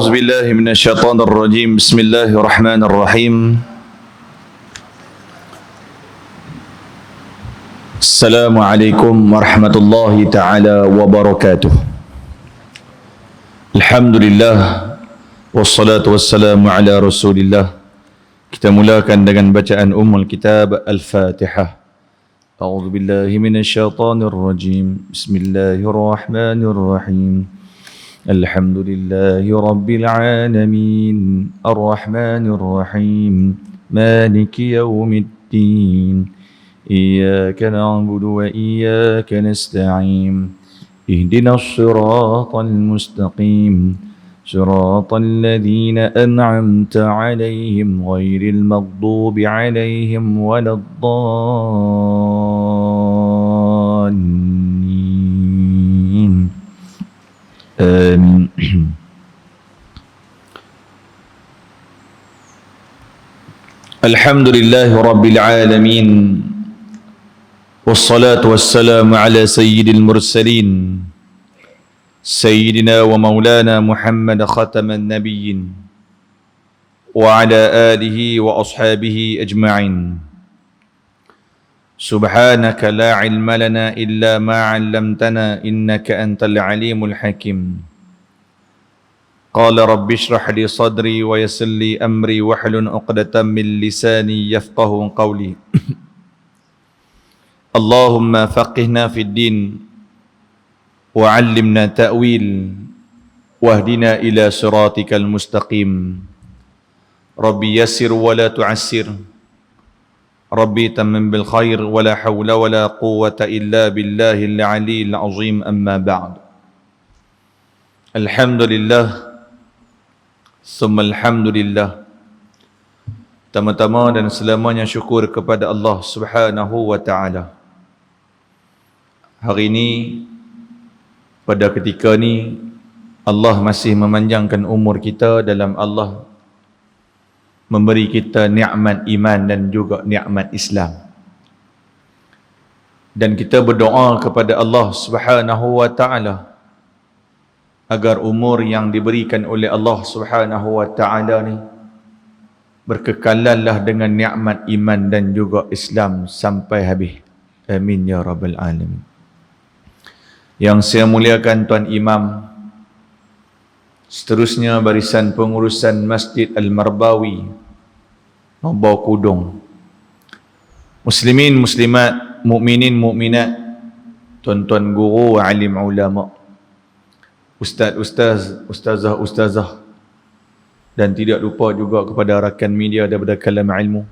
أعوذ بالله من الشيطان الرجيم بسم الله الرحمن الرحيم السلام عليكم ورحمة الله تعالى وبركاته الحمد لله والصلاة والسلام على رسول الله. Kita mulakan dengan bacaan Ummul Kitab Al-Fatihah. A'udzu billahi minasyaitonir rajim. Bismillahirrahmanirrahim. Alhamdulillahi rabbil alamin. Arrahmanir rahim. Maliki yaumiddin. Iyyaka na'budu wa iyyaka nasta'in. Ihdinas siratal mustaqim. صراط الذين أنعمت عليهم غير المغضوب عليهم ولا الضالين آمين. الحمد لله رب العالمين والصلاة والسلام على سيد المرسلين سيدنا ومولانا محمد ختم النبيين وعلى آله وأصحابه أجمعين. سبحانك لا علم لنا إلا ما علمتنا إنك أنت العليم الحكيم. قال رب اشرح لي صدري ويسر لي أمري واحلل عقدة من لساني يفقه قولي. اللهم فقهنا في الدين وعلمنا تأويل واهدنا إلى صراطك المستقيم. ربي يسر ولا تعسر ربي تمم بالخير ولا حول ولا قوة إلا بالله العلي العظيم. أما بعد الحمد لله ثم الحمد لله. Tama-tama dan selamanya syukur kepada Allah Subhanahu wa Ta'ala. Hari ini, pada ketika ni, Allah masih memanjangkan umur kita dalam Allah memberi kita nikmat iman dan juga nikmat Islam. Dan kita berdoa kepada Allah Subhanahu wa Ta'ala agar umur yang diberikan oleh Allah Subhanahu wa Ta'ala ni berkekalanlah dengan nikmat iman dan juga Islam sampai habis. Amin ya rabbal alamin. Yang saya muliakan Tuan Imam, seterusnya barisan pengurusan Masjid Al-Marbawi, Mabau Kudung, muslimin, muslimat, mukminin, mukminat, tuan-tuan guru, alim ulama, ustaz, ustazah, dan tidak lupa juga kepada rakan media daripada Kalam Ilmu,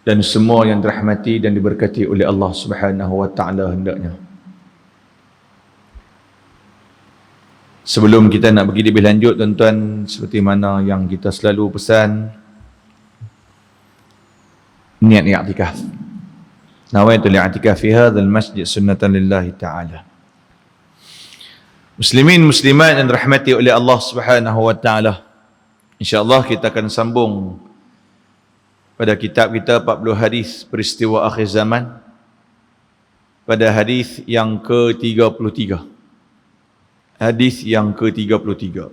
dan semua yang dirahmati dan diberkati oleh Allah Subhanahu wa Ta'ala hendaknya. Sebelum kita nak pergi lebih lanjut, tuan-tuan, seperti mana yang kita selalu pesan, niat i'tikaf. Nawaitul i'tikaf fi hadzal masjid sunnatan lillahi ta'ala. Muslimin, muslimat yang dirahmati oleh Allah Subhanahu wa Ta'ala, insya-Allah kita akan sambung pada kitab kita 40 hadis peristiwa akhir zaman, pada hadis yang ke-33. Hadis yang ke-33,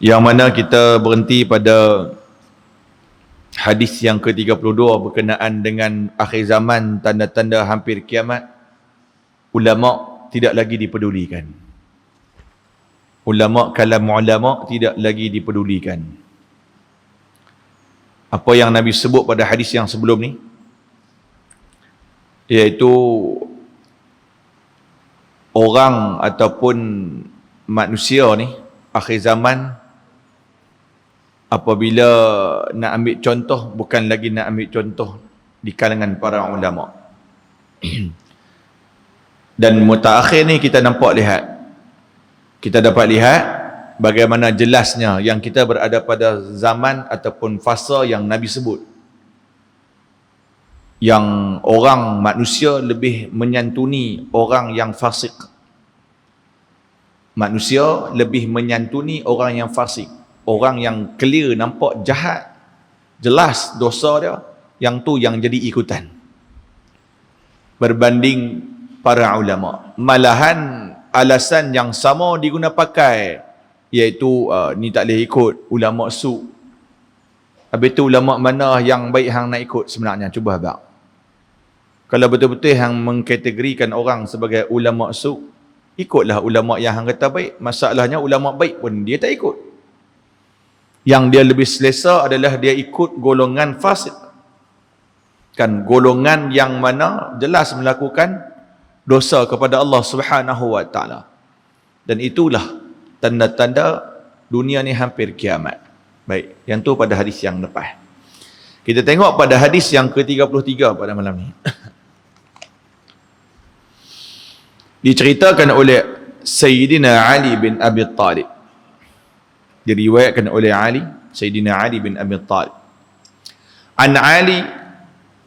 yang mana kita berhenti pada hadis yang ke-32 berkenaan dengan akhir zaman, tanda-tanda hampir kiamat. Ulama tidak lagi dipedulikan. Ulama, kalam ulama tidak lagi dipedulikan. Apa yang Nabi sebut pada hadis yang sebelum ni, iaitu orang ataupun manusia ni akhir zaman, apabila nak ambil contoh, bukan lagi nak ambil contoh di kalangan para ulama. Dan mutaakhir ni kita dapat lihat bagaimana jelasnya yang kita berada pada zaman ataupun fasa yang Nabi sebut, yang orang manusia lebih menyantuni orang yang fasik. Manusia lebih menyantuni orang yang fasik, orang yang clear, nampak jahat, jelas dosa dia, yang tu yang jadi ikutan, berbanding para ulama. Malahan alasan yang sama diguna pakai, iaitu ni tak boleh ikut ulama su. Habis tu ulama mana yang baik hang nak ikut sebenarnya? Cuba abang. Kalau betul-betul hang mengkategorikan orang sebagai ulama su, ikutlah ulama yang hang kata baik. Masalahnya ulama baik pun dia tak ikut. Yang dia lebih selesa adalah dia ikut golongan fasid. Kan golongan yang mana jelas melakukan dosa kepada Allah Subhanahu wa taala. Dan itulah tanda-tanda dunia ni hampir kiamat. Baik, yang tu pada hadis yang lepas. Kita tengok pada hadis yang ke-33 pada malam ni. Diceritakan oleh Sayyidina Ali bin Abi Talib. Diriwayatkan oleh Ali, Sayyidina Ali bin Abi Talib. An Ali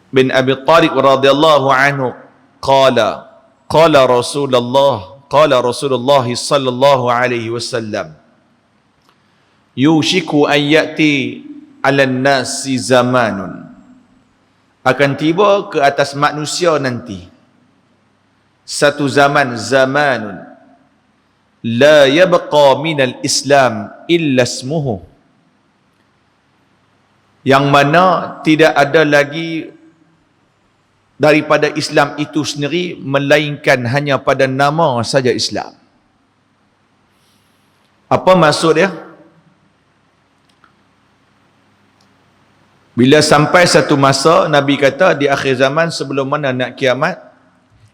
bin Abi Talib radhiyallahu anhu qala qala Rasulullah sallallahu alaihi wasallam yushiku an ya'ti 'alan nasi zamanun, akan tiba ke atas manusia nanti satu zaman, zamanun la yabqa minal Islam illa ismuhu, yang mana tidak ada lagi daripada Islam itu sendiri melainkan hanya pada nama saja Islam. Apa maksud dia? Bila sampai satu masa, Nabi kata di akhir zaman sebelum mana nak kiamat,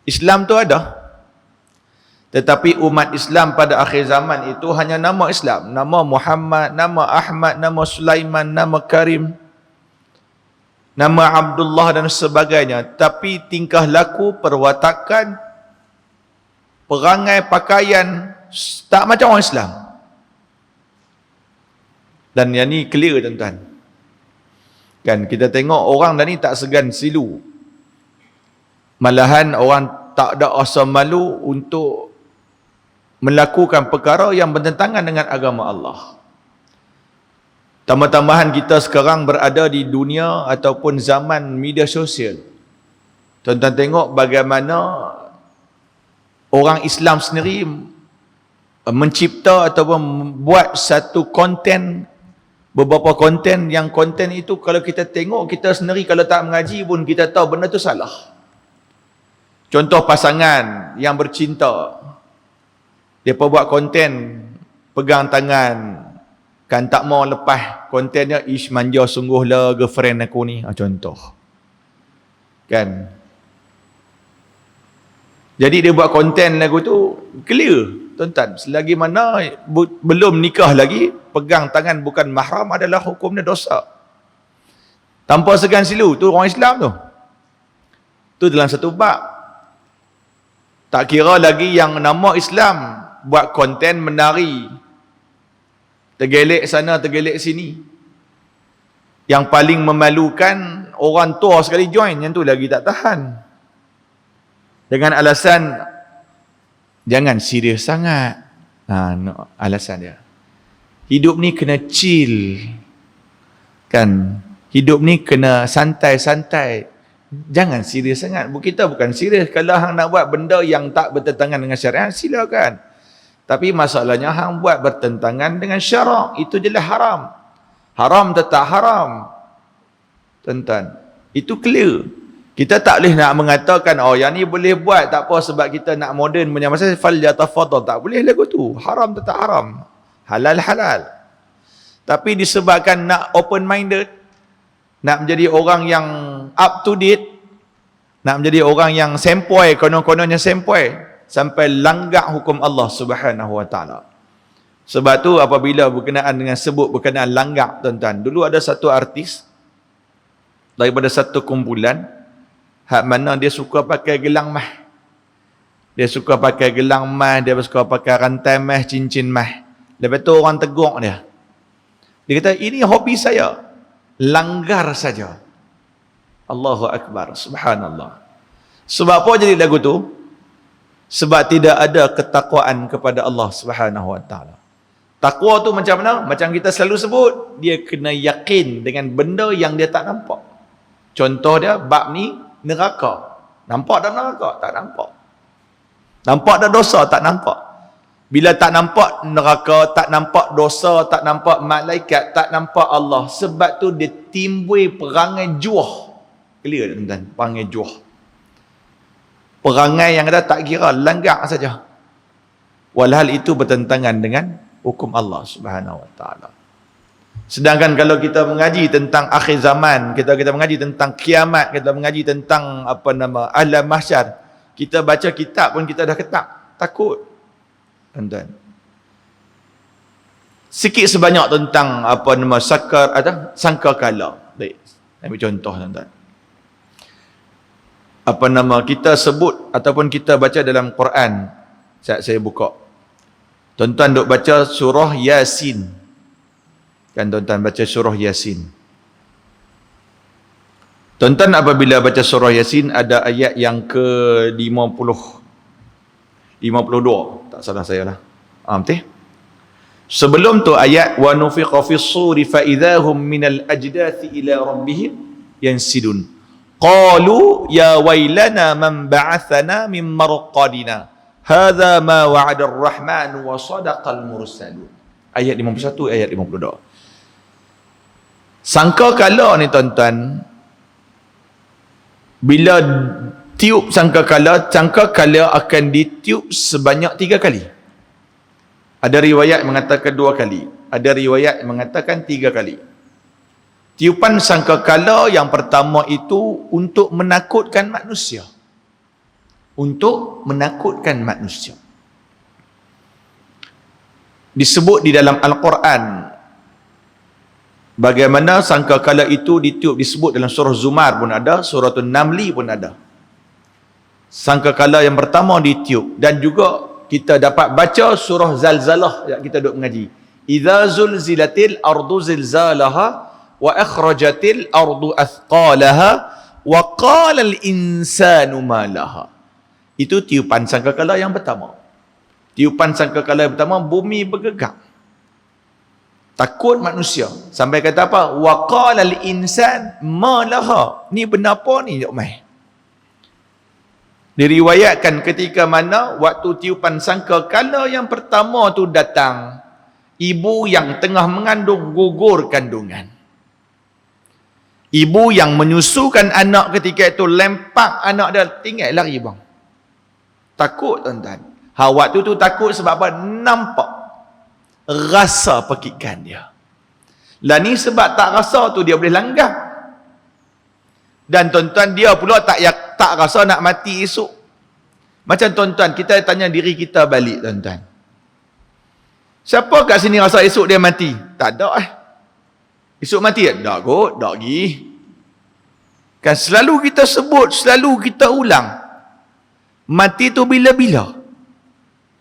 Islam tu ada. Tetapi umat Islam pada akhir zaman itu hanya nama Islam. Nama Muhammad, nama Ahmad, nama Sulaiman, nama Karim, nama Abdullah dan sebagainya. Tapi tingkah laku, perwatakan, perangai, pakaian tak macam orang Islam. Dan yang ni clear tuan-tuan. Kan kita tengok orang dah ni tak segan silu. Malahan orang tak ada rasa malu untuk melakukan perkara yang bertentangan dengan agama Allah. Tambah-tambahan kita sekarang berada di dunia ataupun zaman media sosial. Tuan-tuan tengok bagaimana orang Islam sendiri mencipta ataupun membuat satu konten, beberapa konten yang konten itu kalau kita tengok, kita sendiri kalau tak mengaji pun kita tahu benda tu salah. Contoh pasangan yang bercinta, dia buat konten pegang tangan, kan tak mau lepas kontennya, ish manja sungguh lah girlfriend aku ni, contoh kan. Jadi dia buat konten lagu tu clear tuan-tuan, selagi mana belum nikah lagi, pegang tangan bukan mahram adalah hukumnya dosa, tanpa segan silu. Tu orang Islam tu dalam satu bab. Tak kira lagi yang nama Islam buat konten menari, tergelek sana tergelek sini. Yang paling memalukan, orang tua sekali join, yang tu lagi tak tahan, dengan alasan jangan serius sangat. No, alasan dia hidup ni kena chill kan, hidup ni kena santai-santai, jangan serius sangat. Kita bukan serius. Kalau hang nak buat benda yang tak bertentangan dengan syariat, silakan. Tapi masalahnya hang buat bertentangan dengan syarak, itu jelas haram. Haram tetap haram. Tuan-tuan, itu clear. Kita tak boleh nak mengatakan, oh yang ni boleh buat, tak apa sebab kita nak moden punya masa, fal yatafadhal. Tak boleh lagu tu. Haram tetap haram. Halal halal. Tapi disebabkan nak open minded, nak menjadi orang yang up to date, nak menjadi orang yang sempoi, konon-kononnya sempoi, sampai langgar hukum Allah Subhanahu wa taala. Sebab tu apabila berkenaan dengan sebut berkenaan langgar, tuan-tuan, dulu ada satu artis daripada satu kumpulan, hak mana dia suka pakai gelang mah. Dia suka pakai gelang mah, dia suka pakai rantai mah, cincin mah. Lepas tu orang tegur dia. Dia kata, ini hobi saya. Langgar saja. Allahu Akbar, subhanallah. Sebab apa jadi lagu tu? Sebab tidak ada ketakwaan kepada Allah Subhanahu wa taala. Takwa tu macam mana? Macam kita selalu sebut, dia kena yakin dengan benda yang dia tak nampak. Contoh dia bab ni neraka. Nampak tak neraka? Tak nampak. Nampak dah dosa? Tak nampak. Bila tak nampak neraka, tak nampak dosa, tak nampak malaikat, tak nampak Allah. Sebab tu dia timbul perangai juah. Clear tuan-tuan? Perangai juah. Perangai yang ada tak kira, langgak saja. Walhal itu bertentangan dengan hukum Allah Subhanahu Wa Taala. Sedangkan kalau kita mengaji tentang akhir zaman, kita mengaji tentang kiamat, kita mengaji tentang alam mahsyar, kita baca kitab pun kita dah takut. Tuan-tuan. Sikit sebanyak tentang sangkakala. Baik, ambil contoh tuan-tuan. Kita sebut ataupun kita baca dalam Quran. Saya buka. Tuan-tuan duk baca surah Yasin. Kan tuan-tuan baca surah Yasin. Tuan-tuan apabila baca surah Yasin ada ayat yang ke-50. 52, tak salah saya lah. Betul? Sebelum tu ayat wa nufiqa fis suri fa idahum minal ajdathi ila rabbihim yansidun. Qalu ya wailana man ba'athana min marqadina. Hadza ma wa'ada ar-rahman wa sadaqal mursalun. Ayat 51, ayat 52. Sangkakala ni tuan-tuan, bila tiup sangkakala akan ditiup sebanyak 3 kali. Ada riwayat mengatakan 2 kali. Ada riwayat mengatakan 3 kali. Tiupan sangkakala yang pertama itu untuk menakutkan manusia. Untuk menakutkan manusia. Disebut di dalam Al-Quran bagaimana sangkakala itu ditiup, disebut dalam surah Zumar pun ada, surah An-Namli pun ada. Sangkakala yang pertama ditiup, dan juga kita dapat baca surah Zalzalah yang kita duk mengaji. Idza zulzilatil ardu zilzalaha wa akhrajatil ardu athqalaha wa qala al insanu ma laha. Itu tiupan sangkakala yang pertama. Tiupan sangkakala yang pertama, bumi bergegar. Takut manusia. Sampai kata apa? Wa qala al insan ma laha. Ni benar apa ni dok mai? Diriwayatkan ketika mana waktu tiupan sangkakala yang pertama tu datang, ibu yang tengah mengandung gugur kandungan. Ibu yang menyusukan anak ketika itu lempak anak dia, tinggal lari bang. Takut tuan-tuan. Waktu tu takut sebab apa? Nampak rasa pekikan dia. Lah ni sebab tak rasa tu dia boleh langgar. Dan tuan-tuan dia pula tak rasa nak mati esok. Macam tuan-tuan, kita tanya diri kita balik tuan-tuan. Siapa kat sini rasa esok dia mati? Tak ada Esok mati tak? Tak kot, tak pergi. Kan selalu kita sebut, selalu kita ulang. Mati tu bila-bila.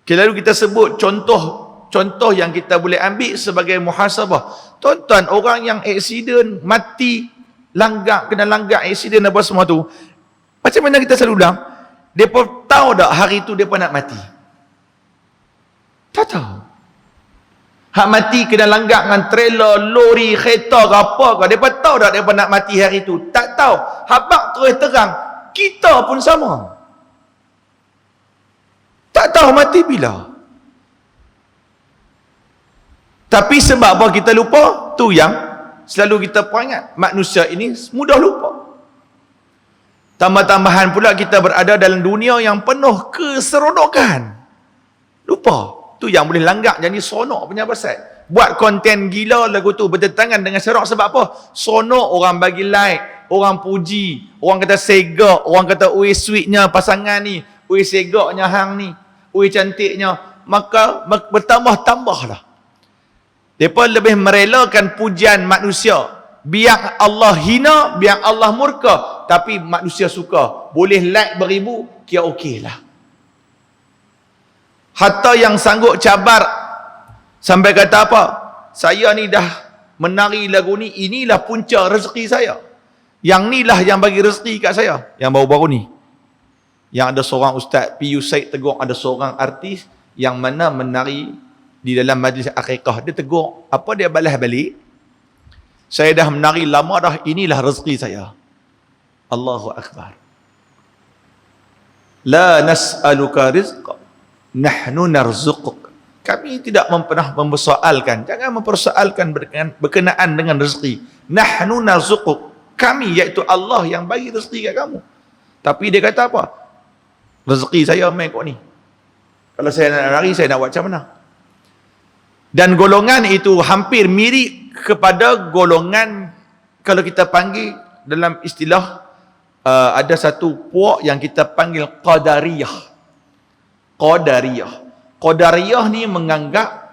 Lalu kita sebut contoh yang kita boleh ambil sebagai muhasabah. Tuan-tuan, orang yang aksiden mati, kena langgar aksiden apa semua tu, macam mana kita selalu ulang? Mereka tahu tak hari tu mereka nak mati? Tak tahu. Hak mati kena langgar dengan trailer, lori, kereta ke apa ke. Mereka tahu tak mereka nak mati hari tu? Tak tahu. Habak terus terang, kita pun sama. Tak tahu mati bila. Tapi sebab apa kita lupa? Tu yang selalu kita peringat. Manusia ini mudah lupa. Tambah-tambahan pula kita berada dalam dunia yang penuh keseronokan. Lupa. Tu yang boleh langgar jadi sonok punya pasal. Buat konten gila lagu tu bertentangan dengan syarak. Sebab apa? Sonok, orang bagi like, orang puji, orang kata segak, orang kata ui sweetnya pasangan ni, ui segaknya hang ni, ui cantiknya. Maka bertambah-tambahlah. Mereka lebih merelakan pujian manusia. Biar Allah hina, biar Allah murka, tapi manusia suka. Boleh like beribu, kira okey lah. Hatta yang sanggup cabar sampai kata apa? Saya ni dah menari lagu ni, inilah punca rezeki saya. Yang ni lah yang bagi rezeki kat saya. Yang baru-baru ni, yang ada seorang ustaz P.U. Said tegur, ada seorang artis yang mana menari di dalam majlis akikah. Dia tegur, apa dia balas balik? Saya dah menari lama dah, inilah rezeki saya. Allahu Akbar. La nas'aluka rizqa, nahnu narzuquk. Kami tidak pernah mempersoalkan, jangan mempersoalkan berkenaan dengan rezeki. Nahnu narzuquk, kami iaitu Allah yang bagi rezeki kat kamu. Tapi dia kata apa? Rezeki saya main kau ni. Kalau saya nak lari, saya nak buat macam mana? Dan golongan itu hampir mirip kepada golongan, kalau kita panggil dalam istilah, ada satu puak yang kita panggil Qadariyah. Qadariyah ni menganggap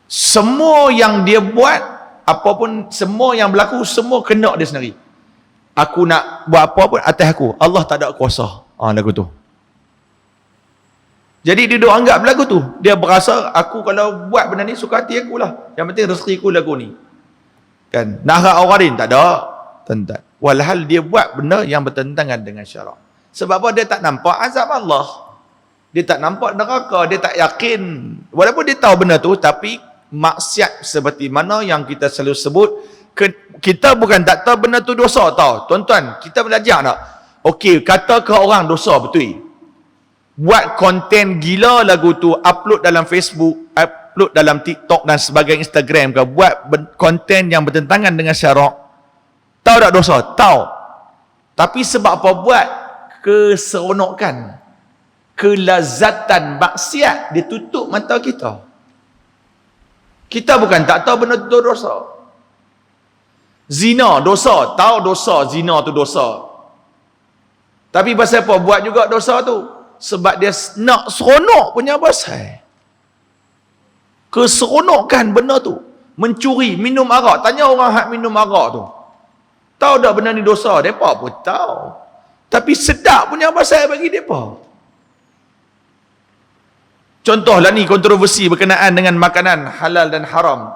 semua yang dia buat, apapun semua yang berlaku, semua kena dia sendiri. Aku nak buat apa pun atas aku, Allah tak ada kuasa. Lagu tu. Jadi dia duk anggap lagu tu, dia berasa aku kalau buat benda ni suka hati aku lah, yang penting rezeki aku lagu ni. Kan, nak harap orang lain, tak ada tentang. Walhal dia buat benda yang bertentangan dengan syarak. Sebab apa? Dia tak nampak azab Allah, dia tak nampak neraka, dia tak yakin. Walaupun dia tahu benda tu, tapi maksiat seperti mana yang kita selalu sebut, kita bukan tak tahu benda tu dosa, tahu tuan-tuan, kita belajar tak? Okey, kata ke orang dosa, betul, buat konten gila lagu tu, upload dalam Facebook, upload dalam TikTok dan sebagainya, Instagram ke, buat konten yang bertentangan dengan syarak, tahu tak dosa? Tahu. Tapi sebab apa buat? Keseronokan, kelazatan maksiat, dia tutup mata kita. Kita bukan tak tahu benda tu dosa. Zina dosa, tahu dosa, zina tu dosa. Tapi pasal apa buat juga dosa tu? Sebab dia nak seronok punya pasal. Keseronokan benda tu. Mencuri, minum arak. Tanya orang hak minum arak tu, tahu tak benda ni dosa? Mereka pun tahu. Tapi sedap punya pasal bagi mereka. Contohlah ni kontroversi berkenaan dengan makanan halal dan haram.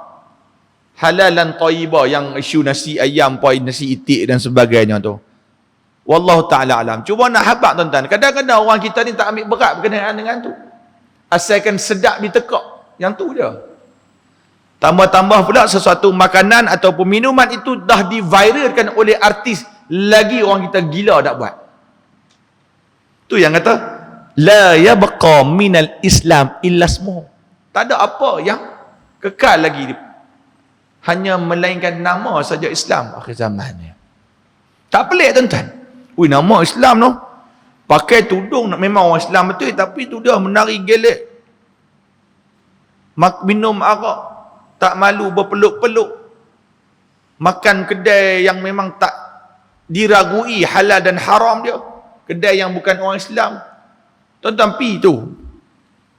Halal dan tayyibah, yang isu nasi ayam, nasi itik dan sebagainya tu. Wallahu ta'ala alam. Cuba nak habaq tuan-tuan. Kadang-kadang orang kita ni tak ambil berat berkenaan dengan tu. Asalkan sedap ditekak. Yang tu je. Tambah-tambah pula sesuatu makanan ataupun minuman itu dah diviralkan oleh artis. Lagi orang kita gila nak buat. Tu yang kata, la yabqa minal Islam illa ismuh. Tak ada apa yang kekal lagi. Hanya melainkan nama saja Islam akhir zaman ni. Tak pelik tuan-tuan. Ui, nama Islam tu, pakai tudung memang orang Islam betul, tapi tu dah menari gelek, minum arak, tak malu berpeluk-peluk, makan kedai yang memang tak diragui halal dan haram dia, kedai yang bukan orang Islam. Tuan-tuan pi tu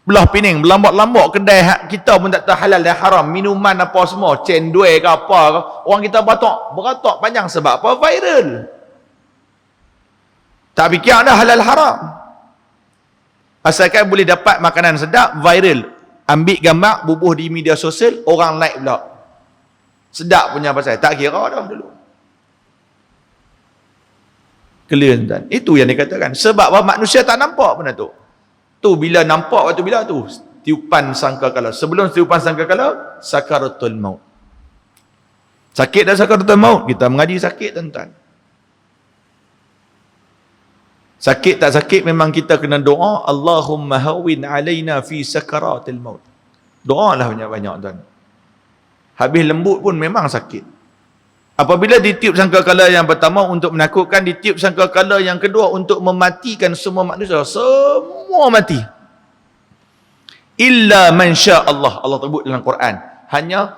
belah Pening, berlambak-lambak kedai hak kita pun tak tahu halal dan haram, minuman apa semua, cendol ke apa ke, orang kita beratok panjang. Sebab apa? Viral. Tak fikir dah halal haram. Asalkan boleh dapat makanan sedap, viral. Ambil gambar, bubuh di media sosial, orang like pula. Sedap punya pasal. Tak kira dah dulu. Clear tuan. Itu yang dikatakan. Sebab apa? Manusia tak nampak benda tu. Tu bila nampak waktu bila tu? Tiupan sangkakala. Sebelum tiupan sangkakala, sakaratul maut. Sakit dah sakaratul maut. Kita mengaji sakit tuan-tuan. Sakit tak sakit memang kita kena doa, Allahumma hawin alaina fi sakaratil maut. Doa lah banyak-banyak tuan. Habis lembut pun memang sakit. Apabila ditiup sangkakala yang pertama untuk menakutkan, ditiup sangkakala yang kedua untuk mematikan semua manusia. Semua mati. Illa man sya Allah. Allah sebut dalam Quran. Hanya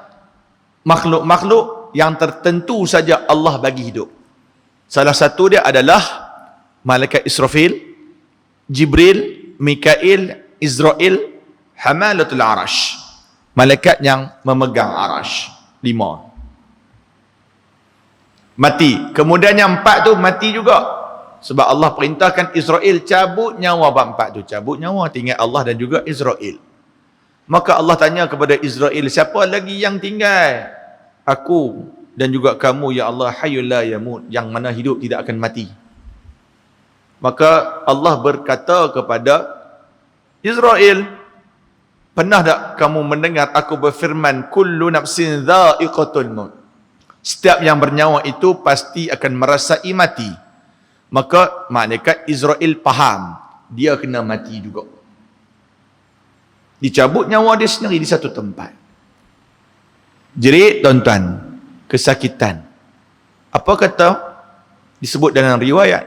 makhluk-makhluk yang tertentu saja Allah bagi hidup. Salah satu dia adalah Malaikat Israfil, Jibril, Mikail, Israel, Hamalatul Arash. Malaikat yang memegang arash. 5. Mati. Kemudian yang 4 tu mati juga. Sebab Allah perintahkan Israel cabut nyawa. 4 tu cabut nyawa. Tinggal Allah dan juga Israel. Maka Allah tanya kepada Israel, siapa lagi yang tinggal? Aku dan juga kamu ya Allah, hayyul la yamut, yang mana hidup tidak akan mati. Maka Allah berkata kepada Israel, pernah tak kamu mendengar aku berfirman, kullu nafsin dha'iqatul maut. Setiap yang bernyawa itu pasti akan merasai mati. Maka malaikat Israel faham dia kena mati juga. Dicabut nyawa dia sendiri di satu tempat. Jerit tuan-tuan, kesakitan. Apa kata disebut dalam riwayat,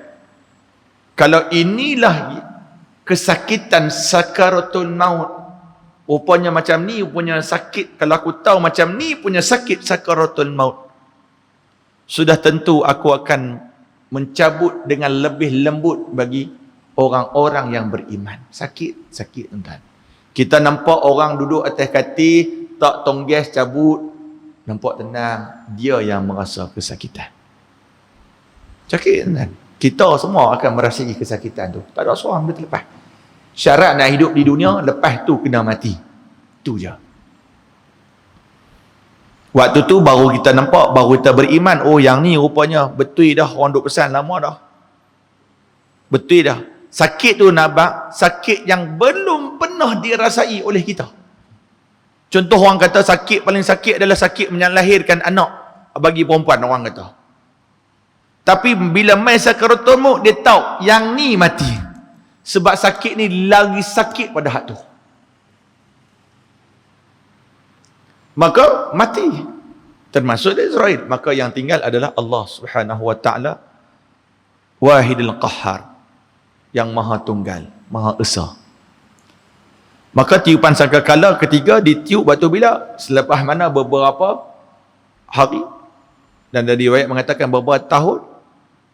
kalau inilah kesakitan sakaratul maut, rupanya macam ni punya sakit, kalau aku tahu macam ni punya sakit sakaratul maut, sudah tentu aku akan mencabut dengan lebih lembut bagi orang-orang yang beriman. Sakit tuan-tuan. Kita nampak orang duduk atas katil, tak tongges cabut, nampak tenang, dia yang merasa kesakitan. Sakit tuan-tuan. Kita semua akan merasai kesakitan tu. Tak ada seorang boleh terlepas. Syarat nak hidup di dunia, lepas tu kena mati. Tu je. Waktu tu baru kita nampak, baru kita beriman, oh yang ni rupanya betul dah orang duk pesan lama dah. Betul dah. Sakit tu nampak, sakit yang belum pernah dirasai oleh kita. Contoh orang kata sakit paling sakit adalah sakit melahirkan anak bagi perempuan, orang kata. Tapi bila mai sakaratul maut, dia tahu yang ni mati. Sebab sakit ni lagi sakit pada hak tu. Maka mati. Termasuk Israel. Maka yang tinggal adalah Allah Subhanahu wa taala, Wahidul Qahhar, yang Maha Tunggal, Maha Esa. Maka tiupan sangkakala ketiga ditiup waktu bila? Selepas mana beberapa hari, dan dari riwayat mengatakan beberapa tahun,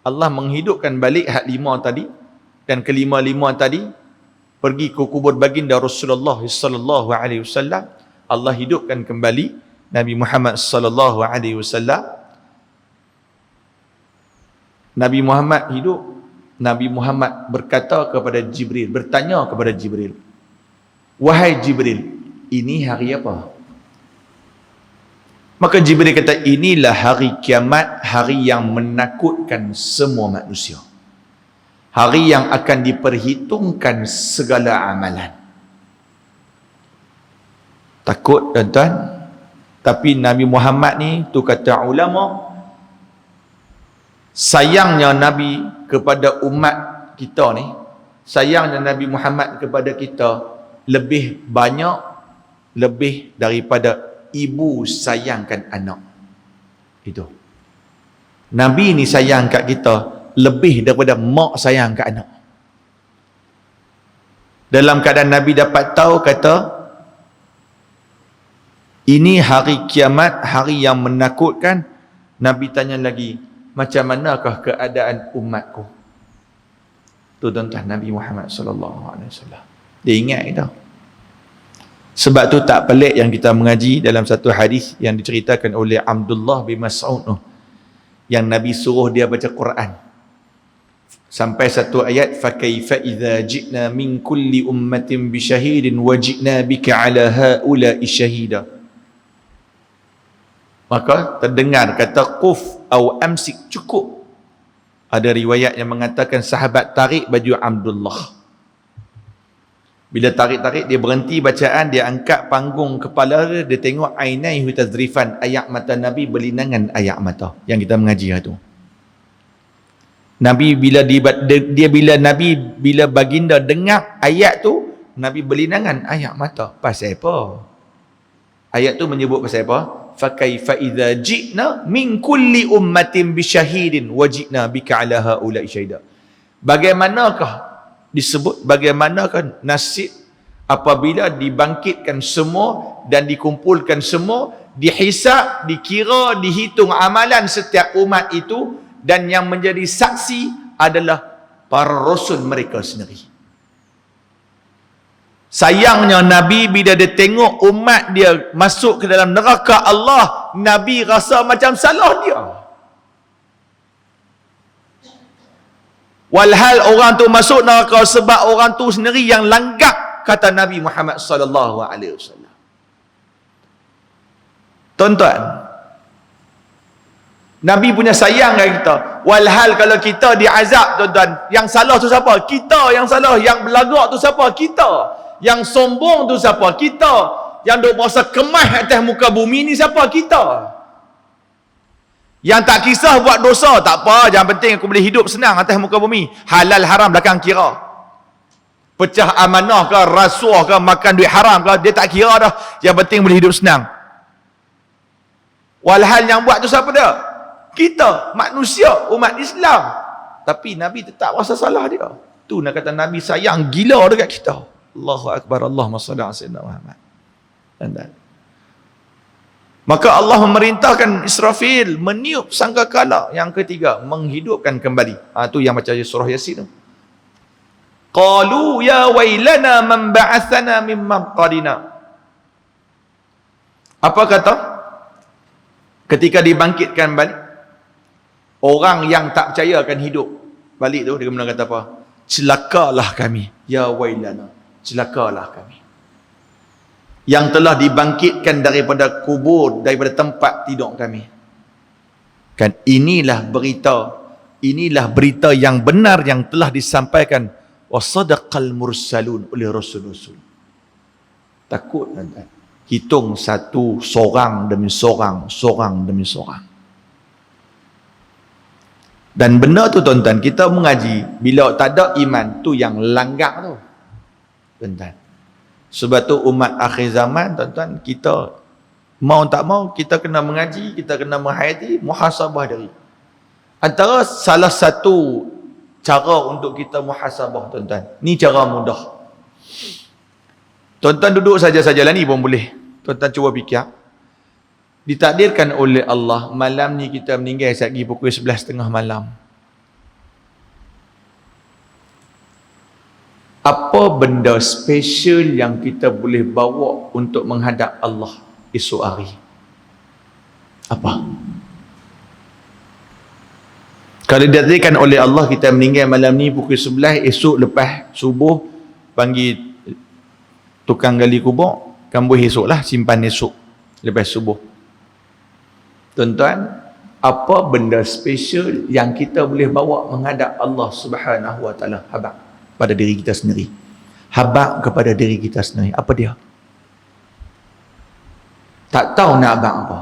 Allah menghidupkan balik hak 5 tadi, dan kelima-lima tadi pergi ke kubur baginda Rasulullah sallallahu alaihi wasallam. Allah hidupkan kembali Nabi Muhammad sallallahu alaihi wasallam. Nabi Muhammad hidup. Nabi Muhammad berkata kepada Jibril, bertanya kepada Jibril, wahai Jibril, ini hari apa? Maka Jibril kata, inilah hari kiamat, hari yang menakutkan semua manusia. Hari yang akan diperhitungkan segala amalan. Takut tuan-tuan. Tapi Nabi Muhammad ni, tu kata ulama, sayangnya Nabi kepada umat kita ni, sayangnya Nabi Muhammad kepada kita lebih banyak, lebih daripada ibu sayangkan anak. Itu. Nabi ni sayang kat kita lebih daripada mak sayang kat anak. Dalam keadaan Nabi dapat tahu, kata, ini hari kiamat, hari yang menakutkan. Nabi tanya lagi, macam manakah keadaan umatku? Tu tuan-tuan, Nabi Muhammad sallallahu alaihi wasallam. Dia ingat itu. Sebab tu tak pelik yang kita mengaji dalam satu hadis yang diceritakan oleh Abdullah bin Mas'ud, yang Nabi suruh dia baca Quran. Sampai satu ayat, fa kaifa idza ji'na min kulli ummatin bi syahidin wa ji'na bika 'ala haula'i syahida. Maka terdengar kata quf atau amsik, cukup. Ada riwayat yang mengatakan sahabat tarik baju Abdullah. Bila tarik-tarik, dia berhenti bacaan, dia angkat panggung kepala dia, dia tengok ainaihi tazrifan, ayat mata Nabi berlinangan ayat mata yang kita mengaji tu. Nabi bila bila baginda dengar ayat tu, Nabi berlinangan ayat mata. Pasal apa? Ayat tu menyebut pasal apa? Fa kaifa idza ji'na min kulli ummatin bi syahidin wa ji'na bika 'ala haula'i syahida. Bagaimanakah disebut, bagaimanakah nasib apabila dibangkitkan semua dan dikumpulkan semua, dihisab, dikira, dihitung amalan setiap umat itu, dan yang menjadi saksi adalah para rasul mereka sendiri. Sayangnya Nabi bila dia tengok umat dia masuk ke dalam neraka Allah, Nabi rasa macam salah dia. Walhal orang tu masuk neraka sebab orang tu sendiri yang langgap, kata Nabi Muhammad sallallahu alaihi wasallam. Tuan-tuan, Nabi punya sayang kat kita. Walhal kalau kita diazab, tuan-tuan, yang salah tu siapa? Kita yang salah. Yang belagak tu siapa? Kita. Yang sombong tu siapa? Kita. Yang duk merasa kemas atas muka bumi ni siapa? Kita. Yang tak kisah buat dosa, tak apa, yang penting aku boleh hidup senang atas muka bumi. Halal haram belakang kira. Pecah amanah ke, rasuah ke, makan duit haram ke, dia tak kira dah. Yang penting boleh hidup senang. Walhal yang buat tu siapa dia? Kita, manusia, umat Islam. Tapi Nabi tetap rasa salah dia. Tu nak kata Nabi sayang gila dekat kita. Allahu Akbar, Allahumma salli ala sayyidina Muhammad. Dan. Maka Allah memerintahkan Israfil meniup sangkakala. Yang ketiga, menghidupkan kembali. Tu yang macam surah Yasin tu. Qalu ya wailana man ba'athana min marqadina. Apa kata? Ketika dibangkitkan balik, orang yang tak percaya akan hidup balik tu, dia kemudian kata apa? Celakalah kami. Ya wailana. Celakalah kami. Yang telah dibangkitkan daripada kubur, daripada tempat tidur kami. Kan inilah berita yang benar yang telah disampaikan wasadaqal mursalun oleh rasul-rasul. Takut tuan-tuan. Hitung satu, seorang demi seorang, seorang demi seorang. Dan benar tu tuan-tuan, kita mengaji bila tak ada iman tu yang langgar tu. Tuan-tuan. Sebab tu umat akhir zaman, tuan-tuan, kita mau tak mau, kita kena mengaji, kita kena menghayati, muhasabah diri. Antara salah satu cara untuk kita muhasabah, tuan-tuan, ni cara mudah. Tuan-tuan duduk saja-sajalah ni pun boleh. Tuan-tuan cuba fikir. Ditakdirkan oleh Allah, malam ni kita meninggal sehari pukul 11.30 malam. Apa benda special yang kita boleh bawa untuk menghadap Allah esok hari? Apa? Kalau ditakdirkan oleh Allah kita meninggal malam ni pukul 11, esok lepas subuh panggil tukang gali kubur, kambuh esok lah, simpan esok lepas subuh. Tuan-tuan, apa benda special yang kita boleh bawa menghadap Allah Subhanahu wa taala? Habaq pada diri kita sendiri. Habaq kepada diri kita sendiri. Apa dia? Tak tahu nak habaq apa.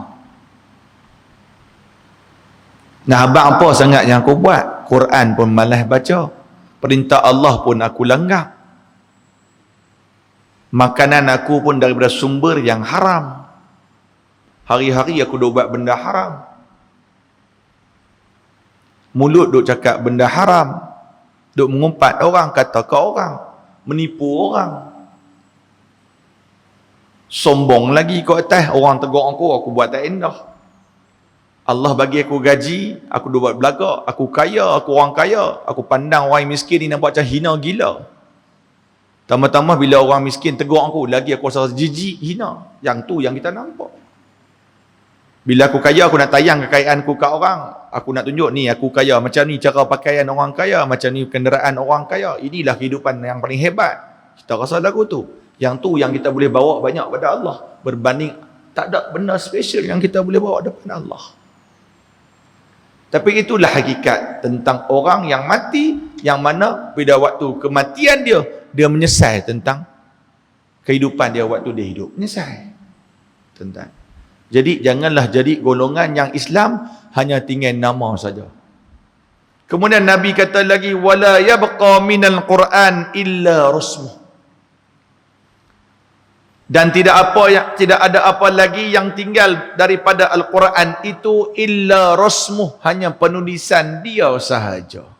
Nak habaq apa sangat yang aku buat? Quran pun malas baca. Perintah Allah pun aku langgar. Makanan aku pun daripada sumber yang haram. Hari-hari aku duk buat benda haram. Mulut duk cakap benda haram. Duk mengumpat orang, kata ke orang, menipu orang. Sombong lagi ke atas, orang tegur aku buat tak indah. Allah bagi aku gaji, aku duk buat belagak, aku kaya, aku orang kaya, aku pandang orang miskin ni nampak macam hina gila. Tambah-tambah bila orang miskin tegur aku, lagi aku rasa jijik, hina. Yang tu yang kita nampak. Bila aku kaya, aku nak tayang kekayaanku kat orang. Aku nak tunjuk ni, aku kaya. Macam ni cara pakaian orang kaya. Macam ni kenderaan orang kaya. Inilah kehidupan yang paling hebat. Kita rasa lagu tu. Yang tu yang kita boleh bawa banyak pada Allah. Berbanding, tak ada benda special yang kita boleh bawa depan Allah. Tapi itulah hakikat tentang orang yang mati. Yang mana pada waktu kematian dia, dia menyesal tentang kehidupan dia waktu dia hidup. Menyesal. Tentang. Jadi janganlah jadi golongan yang Islam hanya tinggal nama saja. Kemudian Nabi kata lagi wala yabqa minal Quran illa rasmuh. Dan tidak ada apa lagi yang tinggal daripada Al-Quran itu illa rasmuh, hanya penulisan dia sahaja.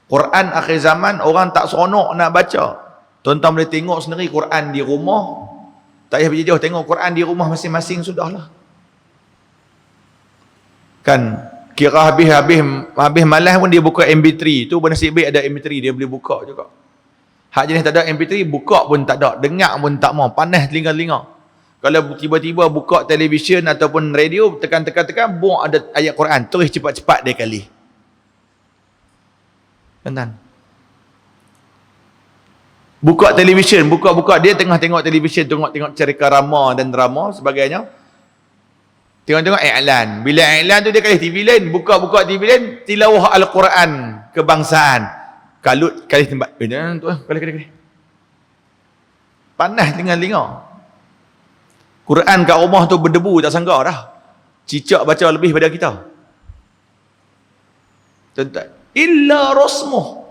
Quran akhir zaman orang tak seronok nak baca. Tuan-tuan boleh tengok sendiri Quran di rumah. Tak payah pergi jauh, tengok Quran di rumah masing-masing sudahlah. Kan kira habis malas pun dia buka MP3. Tu nasib baik ada MP3 dia boleh buka juga. Hak jenis tak ada MP3 buka pun tak ada, dengar pun tak mau, panas telinga-telinga. Kalau tiba-tiba buka televisyen ataupun radio, tekan, buang ada ayat Quran, terus cepat-cepat dia kali. Kan? Buka televisyen, buka dia tengah tengok televisyen, tengok cerita rama dan drama sebagainya. Tengok iklan. Bila iklan tu dia kali TV lain, buka TV lain, tilawah Al-Quran kebangsaan. Kalut kali tempat. Jangan tu kali. Panas telinga. Quran kat rumah tu berdebu tak sangka dah. Cicak baca lebih pada kita. Tuan-tuan. Illa rasmuh.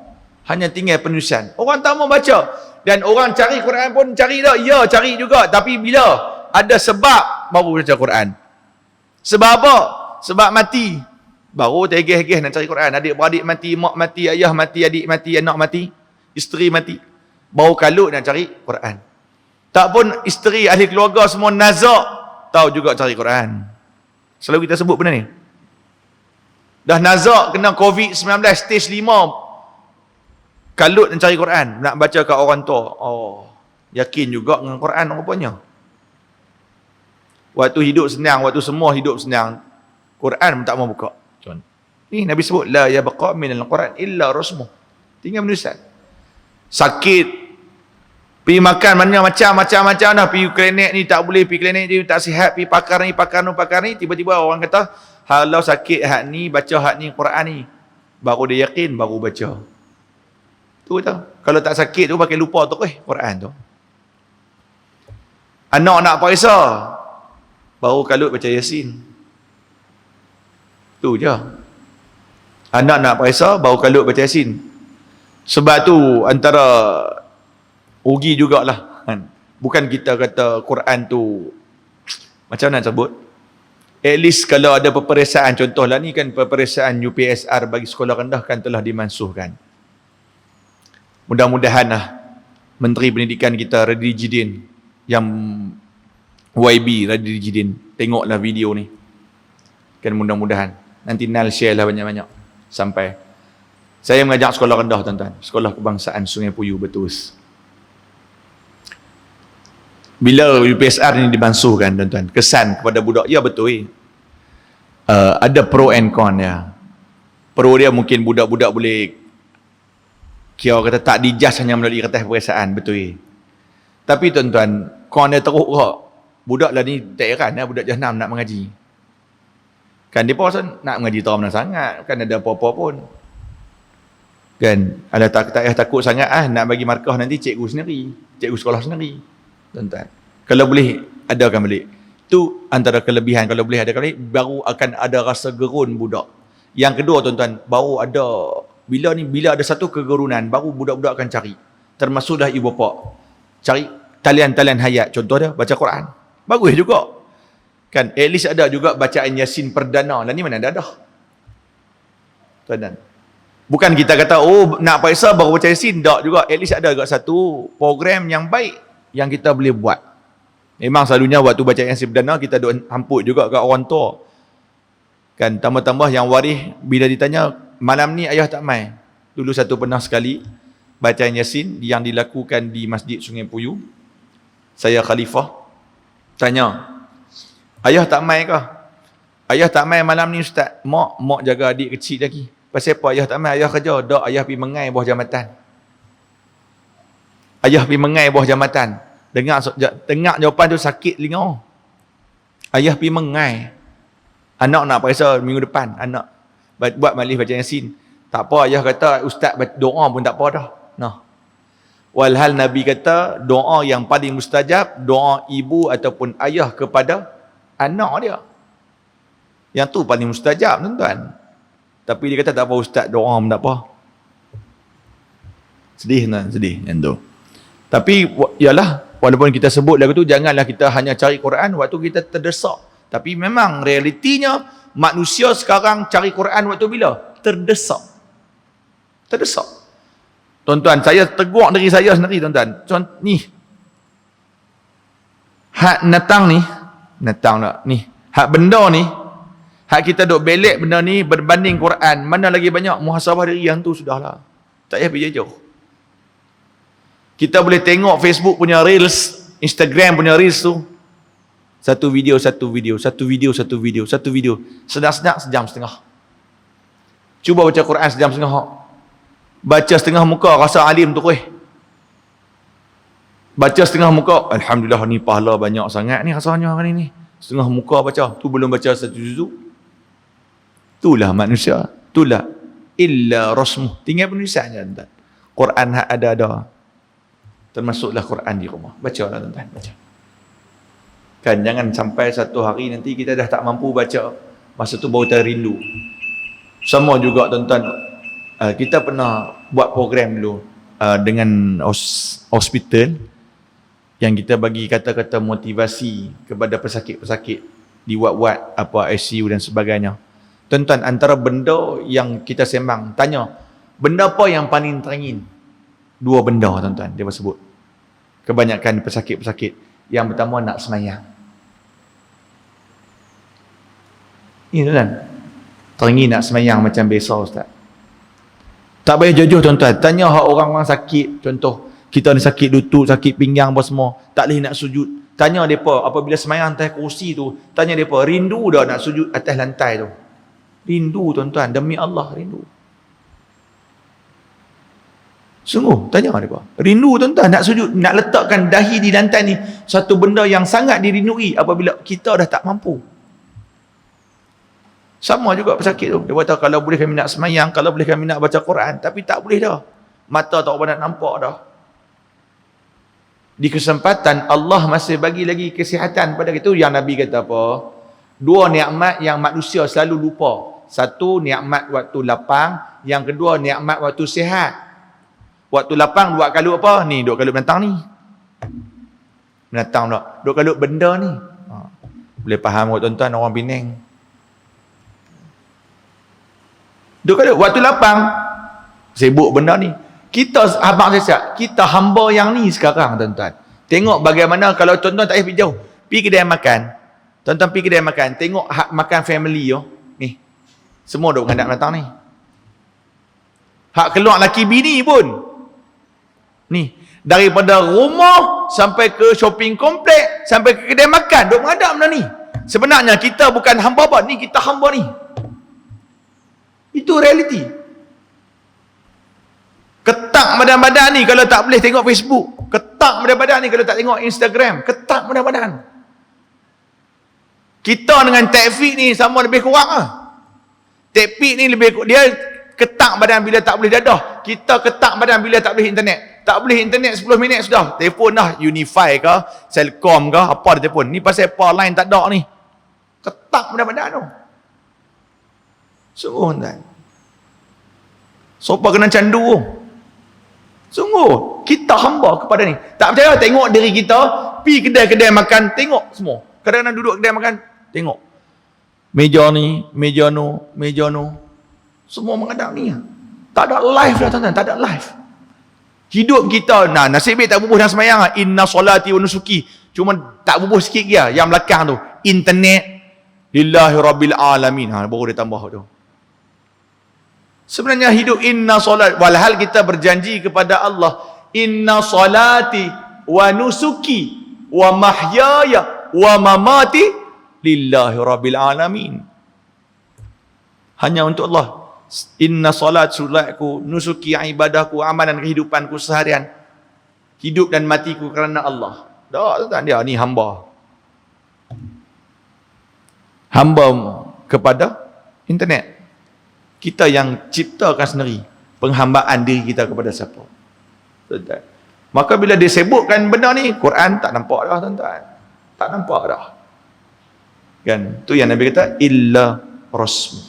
Hanya tinggal penulisan. Orang tak mau baca. Dan orang cari Quran pun cari dah. Ya, cari juga. Tapi bila ada sebab, baru baca Quran. Sebab apa? Sebab mati. Baru tegeh-tegeh nak cari Quran. Adik-beradik mati, mak mati, ayah mati, adik mati, anak mati, isteri mati. Baru kalut nak cari Quran. Tak pun isteri, ahli keluarga semua nazak, tahu juga cari Quran. Selalu kita sebut benda ni. Dah nazak kena COVID-19 stage 5. Kalut nak cari Quran, nak baca kat orang tua. Oh, yakin juga dengan Quran rupanya. Waktu hidup senang, waktu semua hidup senang, Quran pun tak mau buka. Ni Nabi sebut la yabqa minal Quran illa rasmuh. Tinggal menulisan. Sakit, pergi makan mana macam-macam dah, pergi klinik ni tak boleh, pergi klinik ni tak sihat, pergi pakar ni, tiba-tiba orang kata halau sakit hak ni, baca hak ni Quran ni. Baru dia yakin, baru baca. Tu tau. Kalau tak sakit tu pakai lupa tu Quran tu. Anak nak periksa, baru kalut baca Yasin. Tu je. Anak nak periksa, baru kalut baca Yasin. Sebab tu antara rugi jugalah kan. Bukan kita kata Quran tu macam mana sebut, at least kalau ada peperiksaan, contohlah ni kan peperiksaan UPSR bagi sekolah rendah kan telah dimansuhkan. Mudah-mudahan lah Menteri Pendidikan kita Radhi Djidin, yang YB Radhi Djidin, tengoklah video ni kan, mudah-mudahan nanti Nal share lah banyak-banyak sampai. Saya mengajak sekolah rendah tuan-tuan, sekolah kebangsaan Sungai Puyu Betus. Bila UPSR ni dimansuhkan tuan-tuan, kesan kepada budak, ya betul ada pro and con ya. Pro dia mungkin budak-budak boleh kira kata tak dijudge hanya melalui kertas peperiksaan, betul. Tapi tuan-tuan, con dia teruk kok. Budak lah ni tak heran lah budak Jahanam nak mengaji. Kan dia pun nak mengaji tahu mana sangat, kan ada apa-apa pun. Kan ada tak payah takut sangat nak bagi markah nanti cikgu sendiri, cikgu sekolah sendiri. Tuan-tuan, kalau boleh adakan balik. Tu antara kelebihan, kalau boleh adakan balik, baru akan ada rasa gerun budak. Yang kedua tuan-tuan, baru ada bila ada satu kegerunan, baru budak-budak akan cari. Termasuklah ibu bapa. Cari talian-talian hayat, contoh dia baca Quran. Bagus juga. Kan at least ada juga bacaan Yasin perdana. Lah ni mana ada dah. Tuan-tuan, bukan kita kata nak periksa baru baca Yasin, tak juga. At least ada juga satu program yang baik yang kita boleh buat. Memang selalunya waktu baca Yasin perdana kita duk hamput juga kat orang tua. Kan tambah-tambah yang waris bila ditanya malam ni ayah tak mai. Dulu satu pernah sekali bacaan Yasin yang dilakukan di Masjid Sungai Puyu. Saya khalifah tanya, ayah tak mai ke? Ayah tak mai malam ni ustaz. Mak jaga adik kecil lagi. Pasal apa ayah tak mai? Ayah kerja. Tak, ayah pergi mengai bawah jambatan. Ayah pergi mengai bawah jambatan. Dengar jawapan tu sakit telinga. Ayah pergi mengai. Anak nak periksa minggu depan. Anak buat majlis baca Yasin. Tak apa, ayah kata ustaz doa pun tak apa dah. Nah. Walhal Nabi kata doa yang paling mustajab doa ibu ataupun ayah kepada anak dia. Yang tu paling mustajab tuan-tuan. Tapi dia kata tak apa ustaz, doa pun tak apa. Sedih tuan, sedih yang tu. Tapi yalah, walaupun kita sebut lagu tu, janganlah kita hanya cari Quran waktu kita terdesak. Tapi memang realitinya manusia sekarang cari Quran waktu bila? Terdesak. Terdesak. Tuan-tuan, saya tegur diri saya sendiri tuan-tuan. Ni. Hak natang ni, hak benda ni, hak kita duk belek benda ni berbanding Quran, mana lagi banyak muhasabah diri yang tu sudahlah. Tak payah pergi jauh. Kita boleh tengok Facebook punya Reels, Instagram punya Reels tu. Satu video. Sedang-sedang sejam setengah. Cuba baca Quran sejam setengah. Baca setengah muka rasa alim tu Baca setengah muka, alhamdulillah ni pahala banyak sangat ni rasanya hari ni. Setengah muka baca, tu belum baca satu juzuk. Itulah manusia. Itulah illa rasmuh. Tinggal penulisannya tuan. Quran ada. Termasuklah Quran di rumah. Bacalah tuan-tuan, baca. Kan jangan sampai satu hari nanti kita dah tak mampu baca, masa tu baru terindu. Sama juga tuan-tuan, kita pernah buat program dulu dengan hospital yang kita bagi kata-kata motivasi kepada pesakit-pesakit di ward-ward apa ICU dan sebagainya. Tuan-tuan, antara benda yang kita sembang, tanya, benda apa yang paling teringin? Dua benda tuan-tuan, dia sebut. Kebanyakan pesakit-pesakit. Yang pertama, nak semayang. Ini tuan-tuan, teringin nak semayang macam biasa Ustaz. Tak payah jauh-jauh tuan-tuan, tanya orang-orang sakit, contoh, kita ni sakit lutut, sakit pinggang apa semua, tak boleh nak sujud. Tanya mereka, apabila semayang atas kursi tu, tanya mereka, rindu dah nak sujud atas lantai tu? Rindu tuan-tuan, demi Allah rindu. Sungguh, tanya mereka. Rindu tuan-tuan, nak sujud, nak letakkan dahi di lantai ni, satu benda yang sangat dirindui apabila kita dah tak mampu. Sama juga pesakit tu. Dia kata, kalau boleh kami nak semayang, kalau boleh kami nak baca Quran, tapi tak boleh dah. Mata tak boleh nak nampak dah. Di kesempatan Allah masih bagi lagi kesihatan pada kita. Yang Nabi kata apa? Dua nikmat yang manusia selalu lupa. Satu, nikmat waktu lapang. Yang kedua, nikmat waktu sihat. Waktu lapang, dua kali apa? Ni, dua kali binatang ni. Binatang tak? Dua kali benda ni. Boleh faham tuan-tuan, orang Penang. Dua kali, waktu lapang, sibuk benda ni. Kita, abang saya siap, kita hamba yang ni sekarang tuan-tuan. Tengok bagaimana kalau tuan-tuan tak payah pergi jauh. Pergi kedai makan. Tuan-tuan pergi kedai makan. Tengok hak makan family yo. Ni. Semua duk menghadap datang ni. Hak keluar laki bini pun. Ni. Daripada rumah sampai ke shopping komplek, sampai ke kedai makan, duk menghadap benda ni. Sebenarnya kita bukan hamba apa. Ni kita hamba ni. Itu realiti. Ketak badan-badan ni kalau tak boleh tengok Facebook. Ketak badan-badan ni kalau tak tengok Instagram. Ketak badan-badan. Kita dengan Taufik ni sama lebih kurang lah. Taufik ni lebih, dia ketak badan bila tak boleh dadah. Kita ketak badan bila tak boleh internet. Tak boleh internet 10 minit sudah. Telefon dah, Unify ke, Celcom ke, apa dia telefon. Ni pasal power line tak ada ni. Ketak badan-badan tu. Sungguh tuan. Sopa kena candu. Sungguh, kita hamba kepada ni. Tak percaya, tengok diri kita, pergi kedai-kedai makan, tengok semua. Kadang-kadang duduk kedai makan, tengok. Meja ni, meja nu, meja nu. Semua menghadap ni. Tak ada live dah tuan-tuan, tak ada live. Hidup kita, nah, nasib baik tak bubuh dalam semayang. Inna solati wa nusuki. Cuma tak bubuh sikit dia, yang belakang tu. Internet, lillahi rabbil alamin. Baru dia tambah tu. Sebenarnya hidup inna solat, walhal kita berjanji kepada Allah, inna solati wa nusuki wa mahyaya wa mamati lillahi rabbil alamin. Hanya untuk Allah. Inna solat, solatku, nusuki, ibadahku, amalan kehidupanku seharian, hidup dan matiku kerana Allah. Tak, dia ni hamba. Hamba kepada internet. Kita yang ciptakan sendiri penghambaan diri kita kepada siapa. Tuan-tuan. Maka bila disebutkan benda ni, Quran tak nampak dah tuan-tuan. Tak nampak dah. Kan? Tu yang Nabi kata, illa rasmu.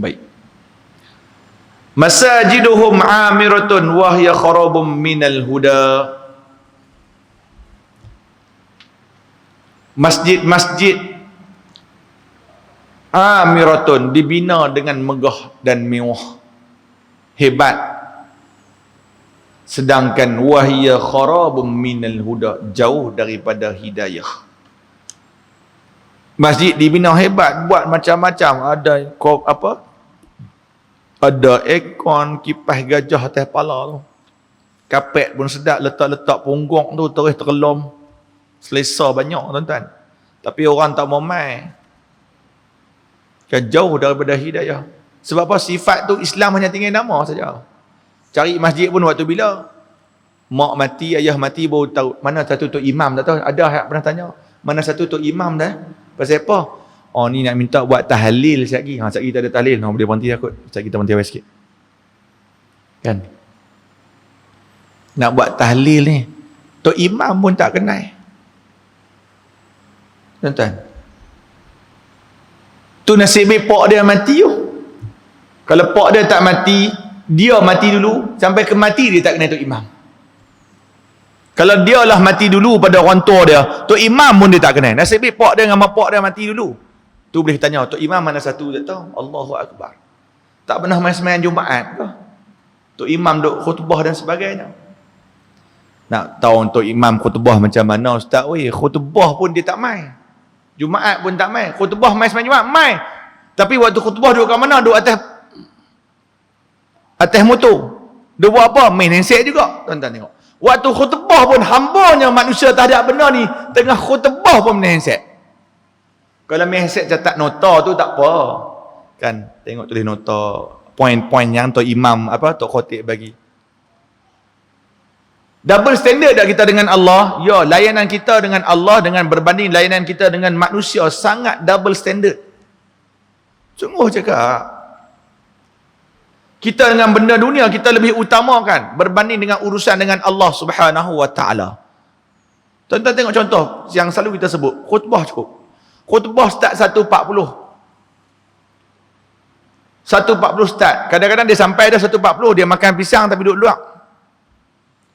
Baik. Masajiduhum amiratun wahya kharabum minal huda. Masjid-masjid amiratun, dibina dengan megah dan mewah, hebat, sedangkan wahya kharabum minal huda, jauh daripada hidayah. Masjid dibina hebat, buat macam-macam, ada apa, ada aircon, kipas gajah atas kepala tu, kapet pun sedap, letak-letak punggok tu terus terlom, selesa banyak tuan-tuan. Tapi orang tak mau mai. Kan jauh daripada hidayah. Sebab apa? Sifat tu Islam hanya tinggal nama saja. Cari masjid pun waktu bila mak mati, ayah mati baru tahu mana satu tu imam, tak tahu. Ada yang pernah tanya, mana satu tu imam dah? Pasal apa? Oh ni nak minta buat tahlil sekejap lagi. Sekejap lagi tak ada tahlil. Boleh berhenti takut. Sekejap kita berhenti awal sikit. Kan? Nak buat tahlil ni, tu imam pun tak kenal. Tuan-tuan, tu nasib baik pak dia mati tu. Kalau pak dia tak mati, dia mati dulu, sampai ke mati dia tak kena Tok Imam. Kalau dia lah mati dulu pada orang tua dia, Tok Imam pun dia tak kena. Nasib baik pak dia dengan mak pak dia mati dulu. Tu boleh tanya, Tok Imam mana satu? Tak tahu. Allahu Akbar. Tak pernah main sembahyang Jumaat ke? Tok Imam duk khutbah dan sebagainya. Nak tahu Tok Imam khutbah macam mana Ustaz? Weh, khutbah pun dia tak main. Jumaat pun tak main. Khutbah main sembahyang Jumaat, main. Tapi waktu khutbah duduk kat mana? Duduk atas motor. Dia buat apa? Main handset juga. Tuan-tuan tengok. Waktu khutbah pun hambanya manusia tak ada benda ni. Tengah khutbah pun main handset. Kalau main handset catat nota tu tak apa. Kan? Tengok tulis nota. Poin-poin yang Tok Imam, Tok Khotib bagi. Double standard tak kita dengan Allah? Ya, layanan kita dengan Allah dengan berbanding layanan kita dengan manusia sangat double standard. Sungguh cakap. Kita dengan benda dunia kita lebih utamakan berbanding dengan urusan dengan Allah Subhanahu wa taala. Tuan-tuan tengok contoh yang selalu kita sebut, khutbah cukup. Khutbah start 1.40. 1.40 start. Kadang-kadang dia sampai dah 1.40, dia makan pisang tapi duduk luar.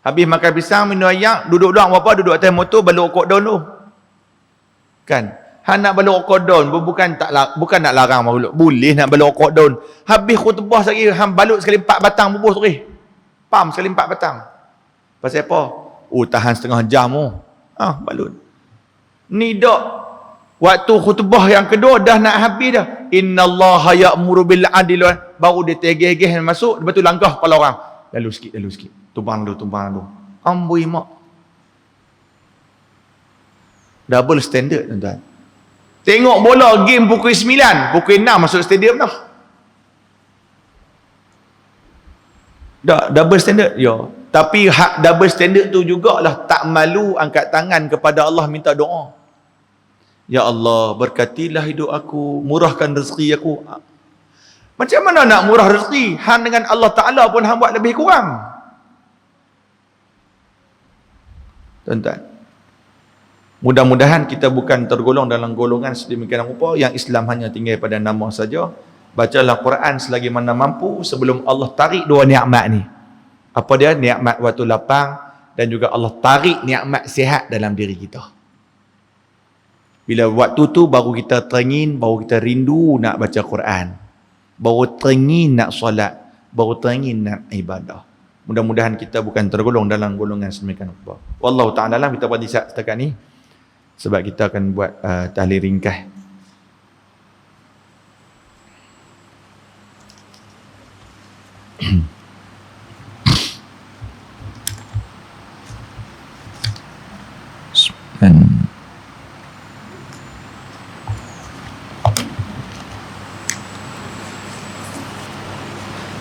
Habis makan pisang, minum air, duduk luar apa? Duduk atas motor, baluk okok daun tu. Kan? Han nak baluk okok daun, bukan nak larang baluk. Boleh nak baluk okok daun. Habis khutbah sekali, han balut sekali 4 batang bubuh terus. Pam sekali 4 batang. Pasal apa? Oh, tahan setengah jam tu. Balut. Ni dak. Waktu khutbah yang kedua dah nak habis dah. Innallaha ya'muru bil adli, baru dia tegeh-geh masuk, lepas tu langkah kepala orang. Lalu sikit. Tumpang dulu. Amboi mak. Double standard, tuan-tuan. Tengok bola game pukul 9, pukul 6 masuk stadium dah. Double standard? Ya. Tapi hak double standard tu jugalah tak malu angkat tangan kepada Allah minta doa. Ya Allah, berkatilah hidup aku, murahkan rezeki aku. Macam mana nak murah rezeki? Han dengan Allah Ta'ala pun han buat lebih kurang. Tuan-tuan, mudah-mudahan kita bukan tergolong dalam golongan sedemikian rupa yang Islam hanya tinggal pada nama saja. Bacalah Quran selagi mana mampu sebelum Allah tarik dua nikmat ni. Apa dia? Nikmat waktu lapang dan juga Allah tarik nikmat sihat dalam diri kita. Bila waktu tu baru kita teringin, baru kita rindu nak baca Quran. Baru teringin nak solat, baru teringin nak ibadah. Mudah-mudahan kita bukan tergolong dalam golongan sedemikian rupa. Wallahu ta'ala alam, kita berhenti setakat ni. Sebab kita akan buat tahlil ringkas.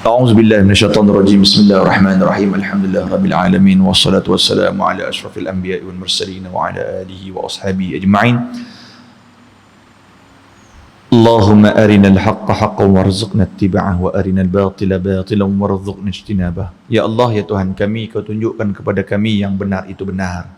A'udzubillahi minasyaitonir rajim. Bismillahirrahmanirrahim. Alhamdulillah rabbil alamin wassalatu wassalamu ala asyrafil anbiya'i wal mursalin wa ala alihi wa ashabihi ajma'in. Allahumma arinal haqqa haqqan warzuqna ittiba'ah wa arinal batila batilan warzuqna ijtinabah. Ya Allah, ya Tuhan kami, Kau tunjukkan kepada kami yang benar itu benar.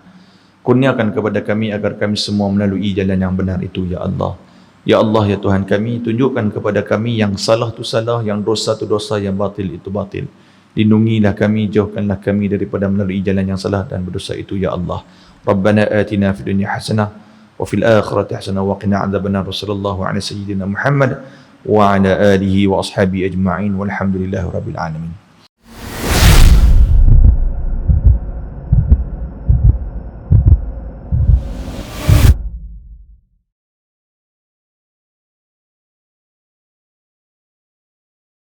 Kurniakan kepada kami agar kami semua melalui jalan yang benar itu, ya Allah. Ya Allah, ya Tuhan kami, tunjukkan kepada kami yang salah tu salah, yang dosa tu dosa, yang batil itu batil. Lindungilah kami, jauhkanlah kami daripada melalui jalan yang salah dan berdosa itu, ya Allah. Rabbana atina fid dunya hasanah wa fil akhirati hasanah wa qina adzabannar. Sallallahu ala sayyidina Muhammad wa ala alihi wa ashabihi ajma'in walhamdulillahi rabbil alamin.